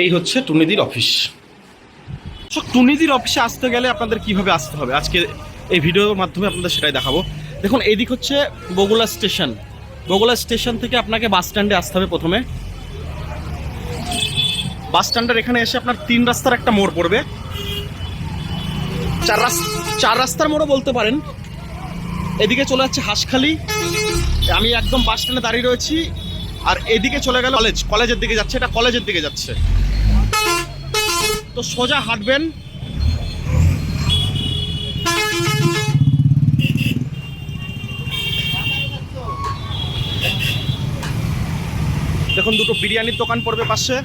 এই হচ্ছে টুনিদির office. So টুনিদির অফিসে আসতে গেলে আপনাদের কিভাবে আসতে হবে আজকে এই ভিডিওর মাধ্যমে আপনাদের সেটাই দেখাবো। দেখুন এইদিক হচ্ছে বগুলা স্টেশন। বগুলা স্টেশন থেকে আপনাকে বাস স্ট্যান্ডে আসতে হবে। প্রথমে বাস স্ট্যান্ডের এখানে এসে আপনার 3 রাস্তার একটা মোড় পড়বে, 4 রাস্তার মোড়ও বলতে পারেন। এদিকে চলে যাচ্ছে হাঁসখালি, আমি একদম বাস স্ট্যান্ডে দাঁড়িয়ে রয়েছি। আর এদিকে চলে গেল কলেজের দিকে যাচ্ছে, এটা কলেজের দিকে যাচ্ছে। তো সোজা হাঁটবেন, দেখুন দুটো বিরিয়ানির দোকান পড়বে পাশে,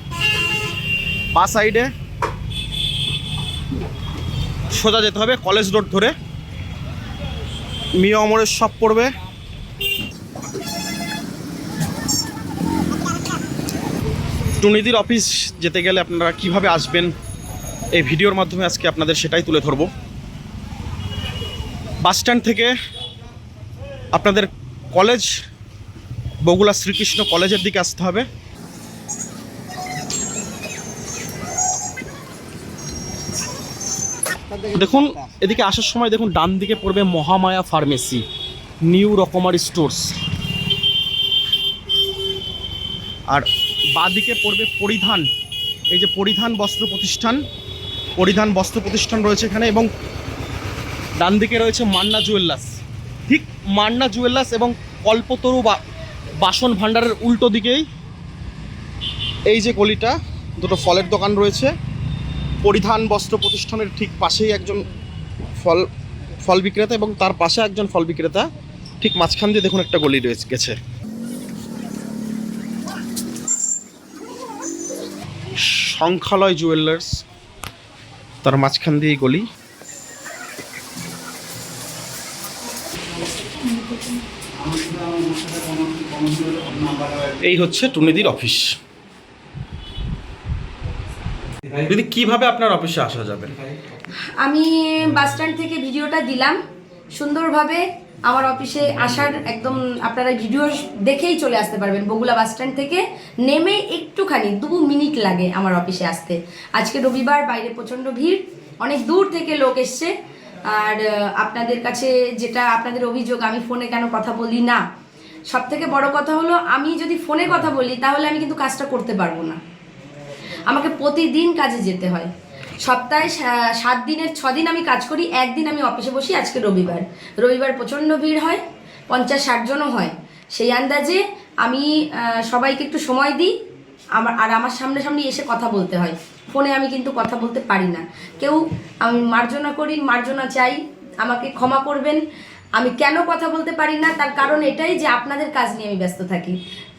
বা সাইডে সোজা যেতে হবে কলেজ রোড ধরে, মিয়া অমরের শপ পড়বে। টুনিদির অফিস যেতে গেলে আপনারা কিভাবে আসবেন এই ভিডিওর মাধ্যমে আজকে আপনাদের সেটাই তুলে ধরবো। বাস স্ট্যান্ড থেকে আপনাদের কলেজ বগুলা শ্রীকৃষ্ণ কলেজের দিকে আসতে হবে। দেখুন এদিকে আসার সময় দেখুন ডান দিকে পড়বে মহামায়া ফার্মেসি, নিউ রকমারি স্টোর্স। আর বাঁদিকে পড়বে পরিধান, এই যে পরিধান বস্ত্র প্রতিষ্ঠান রয়েছে এখানে। এবং ডান দিকে রয়েছে মান্না জুয়েলার্স। ঠিক মান্না জুয়েলার্স এবং কল্পতরু বাসন ভাণ্ডারের উল্টো দিকেই এই যে গলিটা, দুটো ফলের দোকান রয়েছে। পরিধান বস্ত্র প্রতিষ্ঠানের ঠিক পাশেই একজন ফল বিক্রেতা এবং তার পাশে একজন ফল বিক্রেতা। ঠিক মাঝখান দিয়ে দেখুন একটা গলি রয়েছে গেছে। সংখ্যালয় জুয়েলার্স, তার মাঝখান দিয়ে গলি। এই হচ্ছে টুনিদির অফিস। দিদি কিভাবে আপনার অফিসে আসা যাবে? আমি বাস স্ট্যান্ড থেকে ভিডিওটা দিলাম সুন্দরভাবে। আমার অফিসে আসার একদম আপনারা ভিডিও দেখেই চলে আসতে পারবেন। বগুলা বাস স্ট্যান্ড থেকে নেমে একটুখানি 2 মিনিট লাগে আমার অফিসে আসতে। আজকে রবিবার, বাইরে প্রচণ্ড ভিড়, অনেক দূর থেকে লোক এসছে। আর আপনাদের কাছে যেটা আপনাদের অভিযোগ আমি ফোনে কেন কথা বলি না, সব থেকে বড় কথা হলো আমি যদি ফোনে কথা বলি তাহলে আমি কিন্তু কাজটা করতে পারবো না। আমাকে প্রতিদিন কাজে যেতে হয়। সপ্তাহে 7 দিনের 6 দিন আমি কাজ করি, একদিন আমি অফিসে বসি। আজকে রবিবার প্রচণ্ড ভিড় হয়, 50-60 জনও হয়। সেই আন্দাজে আমি সবাইকে একটু সময় দিই। আমার সামনে এসে কথা বলতে হয়, ফোনে আমি কিন্তু কথা বলতে পারি না। কেউ আমি মার্জনা চাই, আমাকে ক্ষমা করবেন। আমি কেন কথা বলতে পারি না তার কারণ এটাই যে আপনাদের কাজ নিয়ে আমি ব্যস্ত থাকি।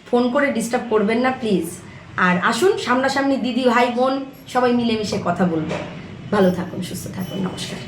ফোন করে ডিস্টার্ব করবেন না প্লিজ। আর আসুন সামনাসামনি দিদি ভাই বোন সবাই মিলেমিশে কথা বলবো। ভালো থাকুন, সুস্থ থাকুন, নমস্কার।